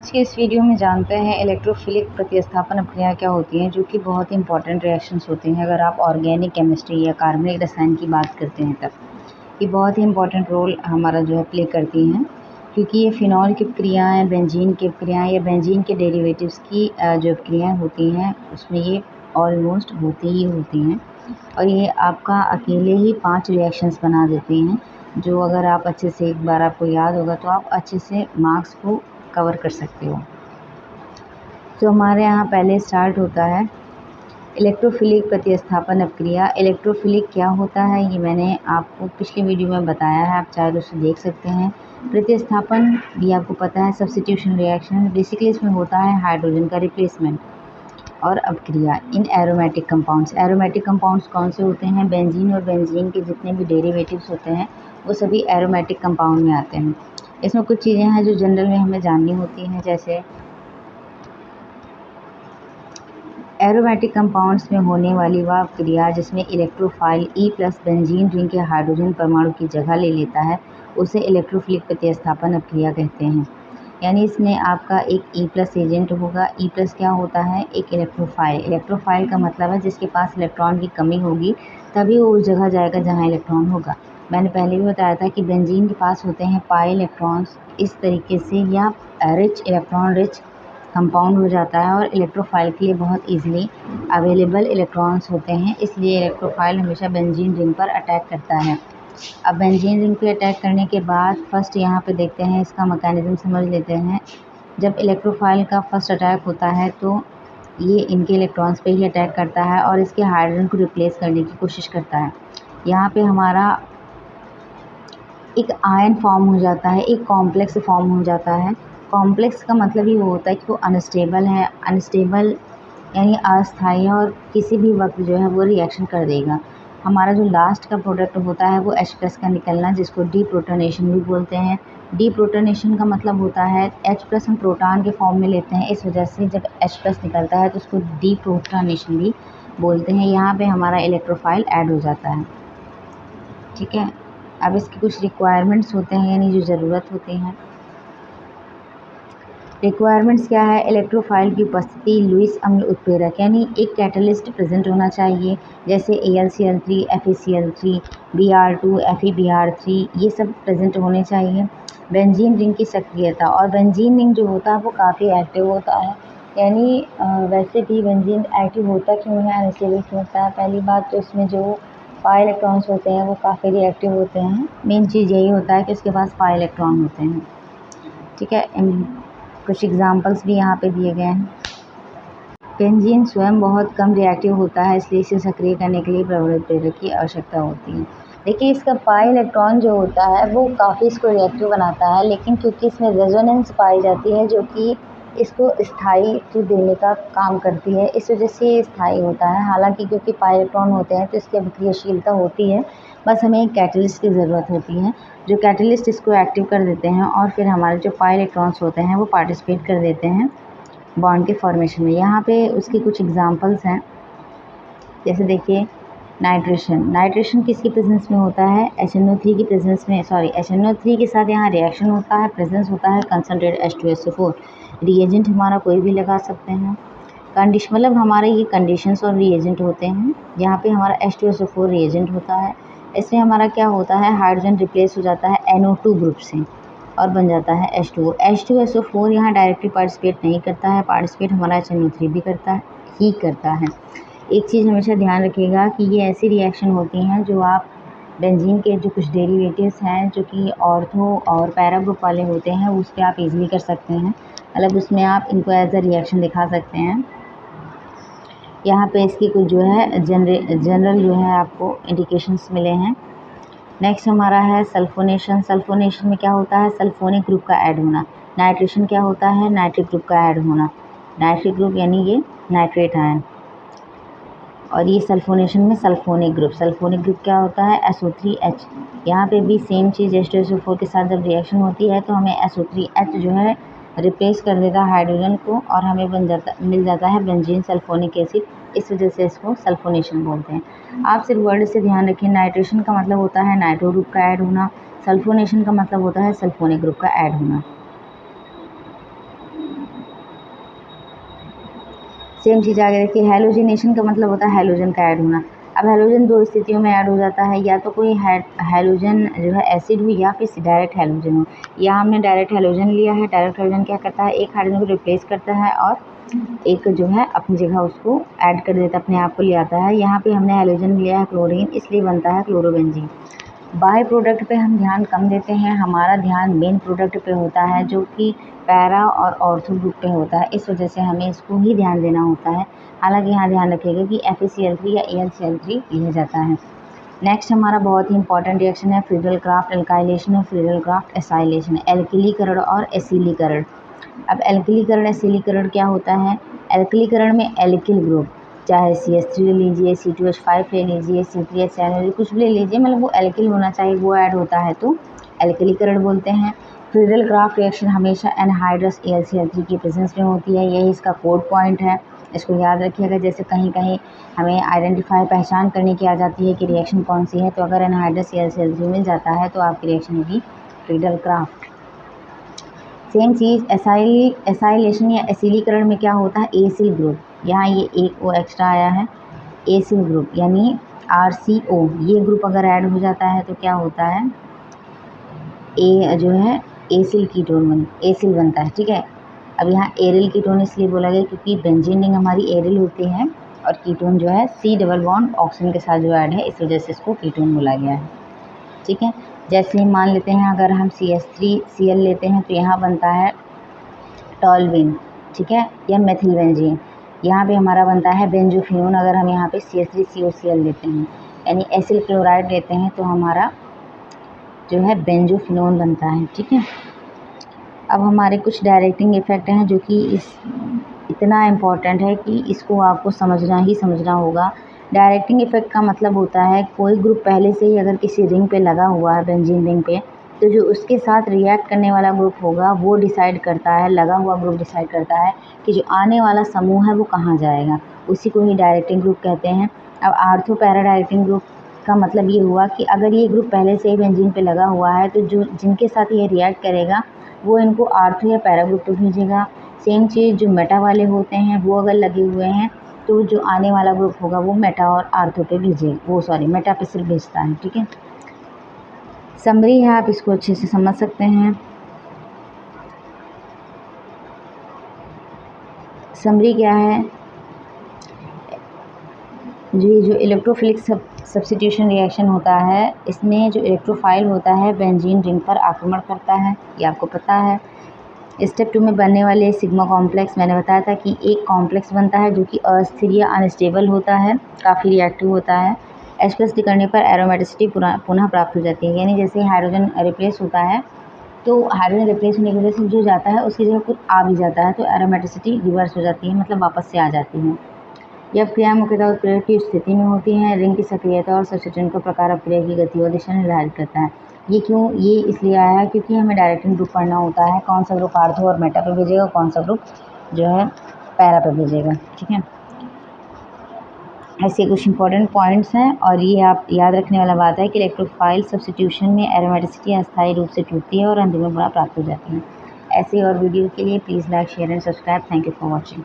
आज के इस वीडियो में जानते हैं इलेक्ट्रोफिलिक प्रतिस्थापन अभिक्रिया क्या होती हैं, जो कि बहुत इंपॉर्टेंट रिएक्शंस होती हैं। अगर आप ऑर्गेनिक केमिस्ट्री या कार्बनिक रसायन की बात करते हैं तब ये बहुत ही इंपॉर्टेंट रोल हमारा जो है प्ले करती हैं, क्योंकि ये फिनॉल की प्रक्रियाएँ, बेंजीन की प्रक्रियाएँ या बेंजीन के डेरिवेटिव्स की जो प्रक्रियाएँ होती हैं उसमें ये ऑलमोस्ट होती ही होती हैं। और ये आपका अकेले ही 5 रिएक्शंस बना देती हैं, जो अगर आप अच्छे से एक बार आपको याद होगा तो आप अच्छे से मार्क्स को कवर कर सकते हो। तो हमारे यहाँ पहले स्टार्ट होता है इलेक्ट्रोफिलिक प्रतिस्थापन अभिक्रिया। इलेक्ट्रोफिलिक क्या होता है ये मैंने आपको पिछली वीडियो में बताया है, आप चाहे तो उसे देख सकते हैं। प्रतिस्थापन भी आपको पता है, सब्स्टिट्यूशन रिएक्शन। बेसिकली इसमें होता है हाइड्रोजन का रिप्लेसमेंट। और अभिक्रिया इन एरोमेटिक कंपाउंड्स। एरोमेटिक कंपाउंड्स कौन से होते हैं? बेंजीन और बेंजीन के जितने भी डेरिवेटिव्स होते हैं वो सभी एरोमेटिक कंपाउंड में आते हैं। इसमें कुछ चीज़ें हैं जो जनरल में हमें जाननी होती हैं, जैसे एरोमेटिक कंपाउंड्स में होने वाली वह क्रिया जिसमें electrophile E plus benzene ring के हाइड्रोजन परमाणु की जगह ले लेता है उसे इलेक्ट्रोफिलिक प्रतिस्थापन अभिक्रिया कहते हैं। यानी इसमें आपका एक ई प्लस एजेंट होगा। ई प्लस क्या होता है? एक इलेक्ट्रोफाइल। इलेक्ट्रोफाइल का मतलब है जिसके पास इलेक्ट्रॉन की कमी होगी तभी वो उस जगह जाएगा जहाँ इलेक्ट्रॉन होगा। मैंने पहले भी बताया था कि बेंजीन के पास होते हैं पाई इलेक्ट्रॉन्स। इस तरीके से या रिच इलेक्ट्रॉन रिच कंपाउंड हो जाता है और इलेक्ट्रोफाइल के लिए बहुत इजीली अवेलेबल इलेक्ट्रॉन्स होते हैं, इसलिए इलेक्ट्रोफाइल हमेशा बेंजीन रिंग पर अटैक करता है। अब बेंजीन रिंग पे अटैक करने के बाद फर्स्ट यहाँ पे देखते हैं, इसका मैकेनिज्म समझ लेते हैं। जब इलेक्ट्रोफाइल का फर्स्ट अटैक होता है तो ये इनके इलेक्ट्रॉन्स पे ही अटैक करता है और इसके हाइड्रोजन को रिप्लेस करने की कोशिश करता है। यहाँ पे हमारा एक आयन फॉर्म हो जाता है, एक कॉम्प्लेक्स फॉर्म हो जाता है। कॉम्प्लेक्स का मतलब ही वो होता है कि वो अनस्टेबल है। अनस्टेबल यानी अस्थायी है और किसी भी वक्त जो है वो रिएक्शन कर देगा। हमारा जो लास्ट का प्रोडक्ट होता है वो H+ का निकलना, जिसको डीप्रोटोनेशन भी बोलते हैं। डीप्रोटोनेशन का मतलब होता है H+ हम प्रोटॉन के फॉर्म में लेते हैं, इस वजह से जब H+ निकलता है तो उसको डीप्रोटोनेशन भी बोलते हैं। यहाँ पे हमारा इलेक्ट्रोफाइल ऐड हो जाता है। ठीक है, अब इसके कुछ रिक्वायरमेंट्स होते हैं, यानी जो ज़रूरत होती हैं। रिक्वायरमेंट्स क्या है? इलेक्ट्रोफाइल की उपस्थिति, लुईस अम्ल उत्प्रेरक यानी एक कैटलिस्ट प्रेजेंट होना चाहिए, जैसे AlCl3, FeCl3, Br2, FeBr3, ये सब प्रेजेंट होने चाहिए। बेंजीन रिंग की सक्रियता, और बेंजीन रिंग जो होता है वो काफ़ी एक्टिव होता है। यानी वैसे भी बेंजीन एक्टिव होता क्यों है, अनस्टेबल क्यों होता है? पहली बात तो इसमें जो पाई इलेक्ट्रॉन्स होते हैं वो काफ़ी रिएक्टिव होते हैं। मेन चीज़ यही होता है कि उसके पास पाई इलेक्ट्रॉन होते हैं। ठीक है, कुछ एग्जांपल्स भी यहाँ पे दिए गए हैं। बेंजीन स्वयं बहुत कम रिएक्टिव होता है, इसलिए इसे सक्रिय करने के लिए प्रबल प्रेरक की आवश्यकता होती है। देखिए, इसका पाई इलेक्ट्रॉन जो होता है वो काफ़ी इसको रिएक्टिव बनाता है, लेकिन क्योंकि इसमें रेजोनेंस पाई जाती है जो कि इसको स्थायित्व देने का काम करती है, इस वजह से ये स्थायी होता है। हालांकि क्योंकि पाई इलेक्ट्रॉन होते हैं तो इसकी अभिक्रियाशीलता होती है, बस हमें एक कैटलिस्ट की ज़रूरत होती है जो कैटलिस्ट इसको एक्टिव कर देते हैं और फिर हमारे जो पाई इलेक्ट्रॉन्स होते हैं वो पार्टिसिपेट कर देते हैं बॉन्ड के फॉर्मेशन में। यहाँ पे उसके कुछ एग्जांपल्स हैं, जैसे देखिए नाइट्रेशन। नाइट्रेशन किसकी प्रेजेंस में होता है? HNO3 की प्रेजेंस में, HNO3 के साथ यहाँ रिएक्शन होता है, प्रेजेंस होता है कंसनट्रेट H2SO4। रिएजेंट हमारा कोई भी लगा सकते हैं। कंडीशन मतलब हमारे ये कंडीशंस और रिएजेंट होते हैं। यहाँ पे हमारा H2SO4 रिएजेंट होता है। इसमें हमारा क्या होता है, हाइड्रोजन रिप्लेस हो जाता है NO2 ग्रुप से और बन जाता है H2O। H2SO4 यहाँ डायरेक्टली पार्टिसिपेट नहीं करता है, पार्टिसिपेट हमारा HNO3 भी करता है। एक चीज़ हमेशा ध्यान रखिएगा कि ये ऐसी रिएक्शन होती हैं जो आप बेंजीन के जो कुछ डेरिवेटिव्स हैं जो कि ऑर्थो और पैरा ग्रुप वाले होते हैं उस पर आप इजीली कर सकते हैं, मतलब उसमें आप इनको एज अ रिएक्शन दिखा सकते हैं। यहाँ पे इसकी कुछ जो है जनरल जो है आपको इंडिकेशंस मिले हैं। नेक्स्ट हमारा है सल्फोनेशन। सल्फोनेशन में क्या होता है? सल्फोनिक ग्रुप का ऐड होना। नाइट्रेशन क्या होता है? नाइट्रिक ग्रुप का ऐड होना। नाइट्रिक ग्रुप यानी ये नाइट्रेट आयन, और ये सल्फोनेशन में सल्फोनिक ग्रुप क्या होता है? SO3H। यहाँ पे भी सेम चीज़ H2SO4 के साथ जब रिएक्शन होती है तो हमें SO3H जो है रिप्लेस कर देता है हाइड्रोजन को और हमें मिल जाता है बेंजीन सल्फोनिक एसिड। इस वजह से इसको सल्फोनेशन बोलते हैं। आप सिर्फ वर्ड से ध्यान रखिए, नाइट्रेशन का मतलब होता है नाइट्रो ग्रुप का ऐड होना, सल्फोनेशन का मतलब होता है सल्फोनिक ग्रुप का ऐड होना। सेम चीज़ आगे देखिए, हैलोजिनेशन का मतलब होता है हैलोजन का ऐड होना। अब हैलोजन दो स्थितियों में ऐड हो जाता है, या तो कोई हैलोजन जो है एसिड हो या फिर डायरेक्ट हैलोजन हो। यहाँ हमने डायरेक्ट हैलोजन लिया है। डायरेक्ट हैलोजन क्या करता है, एक हाइड्रोजन को रिप्लेस करता है और एक जो है अपनी जगह उसको ऐड कर देता है, अपने आप को ले आता है। यहाँ पे हमने हैलोजन लिया है क्लोरीन, इसलिए बनता है क्लोरोबेंजीन। बाय प्रोडक्ट पे हम ध्यान कम देते हैं, हमारा ध्यान मेन प्रोडक्ट पे होता है जो कि पैरा और ऑर्थो ग्रुप पे होता है, इस वजह से हमें इसको ही ध्यान देना होता है। हालांकि यहाँ ध्यान रखिएगा कि FeCl3 या AlCl3 लिया जाता है। नेक्स्ट हमारा बहुत ही इंपॉर्टेंट रिएक्शन है फ्रीडल क्राफ्ट एल्काइलेशन और फ्रीडल क्राफ्ट एसाइलेशन, एल्किलीकरण और एसिलीकरण। अब एल्किलीकरण एसिलीकरण क्या होता है, एल्किलीकरण में एल्किल ग्रुप, चाहे CH3 ले लीजिए, C2H5 ले लीजिए, C3H7 ले लीजिए, कुछ भी ले लीजिए, मतलब वो एल्किल होना चाहिए, वो ऐड होता है तो एल्किलीकरण बोलते हैं। फ्रीडल क्राफ्ट रिएक्शन हमेशा एनहाइड्रस AlCl3 की प्रेजेंस में होती है, यही इसका कोड पॉइंट है, इसको याद रखिएगा। जैसे कहीं कहीं हमें आइडेंटिफाई पहचान करने की आ जाती है कि रिएक्शन कौन सी है, तो अगर एनहाइड्रस AlCl3 मिल जाता है तो आपकी रिएक्शन होगी फ्रीडल क्राफ्ट। सेम चीज़ एसाइलेशन या एसिलीकरण में क्या होता है, एसिल ग्रुप, यहाँ ये एक ओ एक्स्ट्रा आया है, एसिल ग्रुप यानी RCO, ये ग्रुप अगर ऐड हो जाता है तो क्या होता है, जो है एसिल कीटोन एसिल बनता है, ठीक है। अब यहाँ एरिल कीटोन इसलिए बोला गया क्योंकि बेंजीन रिंग हमारी एरिल होती है और कीटोन जो है C डबल बॉन्ड ऑक्सीजन के साथ जो ऐड है, इस वजह से इसको कीटोन बोला गया है, ठीक है। जैसे मान लेते हैं अगर हम CH3Cl लेते हैं तो यहाँ बनता है टॉल्विन, ठीक है, या मेथिल बेंजीन। यहाँ पे हमारा बनता है बेंजोफिनोन अगर हम यहाँ पे CH3COCl लेते हैं, यानी एसिल क्लोराइड लेते हैं तो हमारा जो है बेंजोफिनोन बनता है, ठीक है। अब हमारे कुछ डायरेक्टिंग इफेक्ट हैं जो कि इतना इम्पॉर्टेंट है कि इसको आपको समझना होगा। डायरेक्टिंग इफेक्ट का मतलब होता है कोई ग्रुप पहले से ही अगर किसी रिंग पे लगा हुआ है, बेंजीन रिंग पे, तो जो उसके साथ रिएक्ट करने वाला ग्रुप होगा वो डिसाइड करता है, लगा हुआ ग्रुप डिसाइड करता है कि जो आने वाला समूह है वो कहाँ जाएगा, उसी को ही डायरेक्टिंग ग्रुप कहते हैं। अब आर्थो पैरा डायरेक्टिंग ग्रुप का मतलब ये हुआ कि अगर ये ग्रुप पहले से ही बेंजीन पे लगा हुआ है तो जो जिनके साथ ये रिएक्ट करेगा वो इनको आर्थो या पैरा ग्रुप पे भेजेगा। सेम चीज़ जो मेटा वाले होते हैं वो अगर लगे हुए हैं तो जो आने वाला ग्रुप होगा वो मेटा और आर्थो पे भेजेगा, मेटा पे सिर्फ भेजता है, ठीक है। समरी है, आप इसको अच्छे से समझ सकते हैं। समरी क्या है, जो इलेक्ट्रोफिलिक सब्स्टिट्यूशन रिएक्शन होता है, इसमें जो इलेक्ट्रोफाइल होता है बेंजीन रिंग पर आक्रमण करता है, ये आपको पता है। स्टेप 2 में बनने वाले सिग्मा कॉम्प्लेक्स, मैंने बताया था कि एक कॉम्प्लेक्स बनता है जो कि अस्थिर या अनस्टेबल होता है, काफ़ी रिएक्टिव होता है। H+ करने पर एरोमेटिसिटी पुनः प्राप्त हो जाती है, यानी जैसे हाइड्रोजन रिप्लेस होता है तो हाइड्रोजन रिप्लेस होने की वजह से जो जाता है उसकी जगह कुछ आ भी जाता है तो एरोमेटिसिटी रिवर्स हो जाती है, मतलब वापस से आ जाती है। जब क्रिया मुख्यतः उत्प्रेरक की स्थिति में होती है, रिंग की सक्रियता और सब्स्टिट्यूशन का प्रकार अपक्रिया की गति और दिशा निर्धारित करता है। ये इसलिए आया है क्योंकि हमें डायरेक्टिंग ग्रुप पढ़ना होता है, कौन सा ग्रुप आर्थो और मेटा पे भेजेगा, कौन सा ग्रुप जो है पैरा पे भेजेगा, ठीक है। ऐसे कुछ इंपॉर्टेंट पॉइंट्स हैं और ये आप याद रखने वाला बात है कि इलेक्ट्रोफाइल सब्स्टिट्यूशन में एरोमेटिसिटी अस्थायी रूप से टूटती है और अंतिम में पुनः प्राप्त हो जाती है। ऐसे और वीडियो के लिए please like share and subscribe. Thank you for watching.